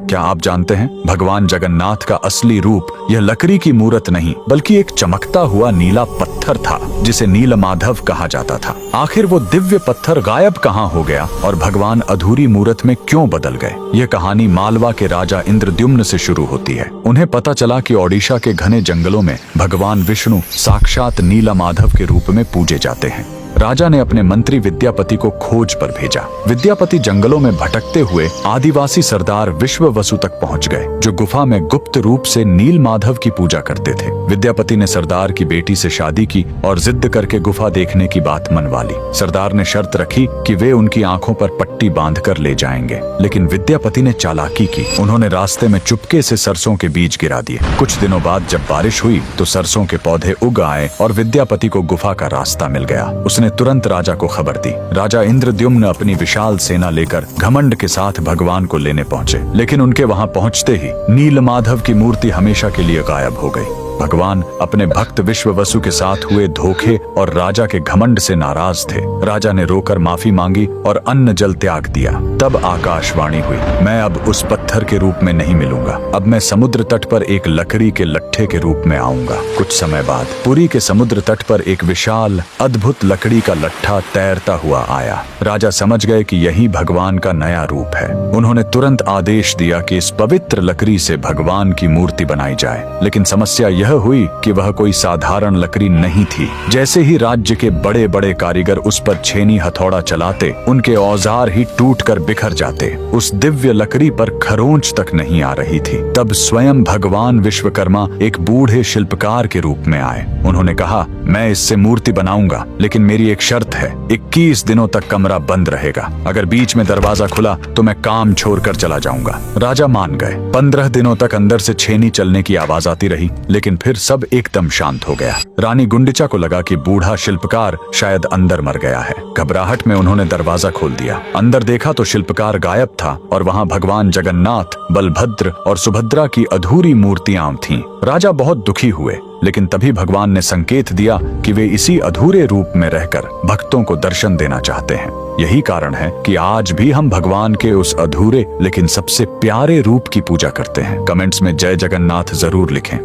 क्या आप जानते हैं भगवान जगन्नाथ का असली रूप यह लकड़ी की मूरत नहीं बल्कि एक चमकता हुआ नीला पत्थर था जिसे नीलमाधव कहा जाता था। आखिर वो दिव्य पत्थर गायब कहाँ हो गया और भगवान अधूरी मूरत में क्यों बदल गए? यह कहानी मालवा के राजा इंद्रद्युम्न से शुरू होती है। उन्हें पता चला कि ओडिशा के घने जंगलों में भगवान विष्णु साक्षात नीलमाधव के रूप में पूजे जाते हैं। राजा ने अपने मंत्री विद्यापति को खोज पर भेजा। विद्यापति जंगलों में भटकते हुए आदिवासी सरदार विश्ववसु तक पहुंच गए, जो गुफा में गुप्त रूप से नीलमाधव की पूजा करते थे। विद्यापति ने सरदार की बेटी से शादी की और जिद करके गुफा देखने की बात मनवा ली। सरदार ने शर्त रखी कि वे उनकी आंखों पर पट्टी बांधकर ले जाएंगे, लेकिन विद्यापति ने चालाकी की। उन्होंने रास्ते में चुपके से सरसों के बीज गिरा दिए। कुछ दिनों बाद जब बारिश हुई तो सरसों के पौधे उग आए और विद्यापति को गुफा का रास्ता मिल गया। उसने तुरंत राजा को खबर दी। राजा इंद्रद्युम्न अपनी विशाल सेना लेकर घमंड के साथ भगवान को लेने पहुंचे, लेकिन उनके वहां पहुंचते ही नीलमाधव की मूर्ति हमेशा के लिए गायब हो गई। भगवान अपने भक्त विश्ववसु के साथ हुए धोखे और राजा के घमंड से नाराज थे। राजा ने रोकर माफी मांगी और अन्न जल त्याग दिया। तब आकाशवाणी हुई, मैं अब उस पत्थर के रूप में नहीं मिलूंगा, अब मैं समुद्र तट पर एक लकड़ी के लट्ठे के रूप में आऊंगा। कुछ समय बाद पुरी के समुद्र तट पर एक विशाल अद्भुत लकड़ी का लट्ठा तैरता हुआ आया। राजा समझ गए कि यही भगवान का नया रूप है। उन्होंने तुरंत आदेश दिया कि इस पवित्र लकड़ी से भगवान की मूर्ति बनाई जाए, लेकिन समस्या यह हुई कि वह कोई साधारण लकड़ी नहीं थी। जैसे ही राज्य के बड़े बड़े कारीगर उस पर छेनी हथौड़ा चलाते, उनके औजार ही टूटकर बिखर जाते। उस दिव्य लकड़ी पर खरोंच तक नहीं आ रही थी। तब स्वयं भगवान विश्वकर्मा एक बूढ़े शिल्पकार के रूप में आए। उन्होंने कहा, मैं इससे मूर्ति बनाऊंगा, लेकिन मेरी एक शर्त है, 21 दिनों तक कमरा बंद रहेगा। अगर बीच में दरवाजा खुला तो मैं काम छोड़कर चला जाऊंगा। राजा मान गए। 15 दिनों तक अंदर से छेनी चलने की आवाज आती रही, लेकिन फिर सब एकदम शांत हो गया। रानी गुंडिचा को लगा कि बूढ़ा शिल्पकार शायद अंदर मर गया है। घबराहट में उन्होंने दरवाजा खोल दिया। अंदर देखा तो शिल्पकार गायब था और वहां भगवान जगन्नाथ, बलभद्र और सुभद्रा की अधूरी मूर्तियां थीं। राजा बहुत दुखी हुए, लेकिन तभी भगवान ने संकेत दिया कि वे इसी अधूरे रूप में रहकर भक्तों को दर्शन देना चाहते हैं। यही कारण है कि आज भी हम भगवान के उस अधूरे लेकिन सबसे प्यारे रूप की पूजा करते हैं। कमेंट्स में जय जगन्नाथ जरूर लिखें।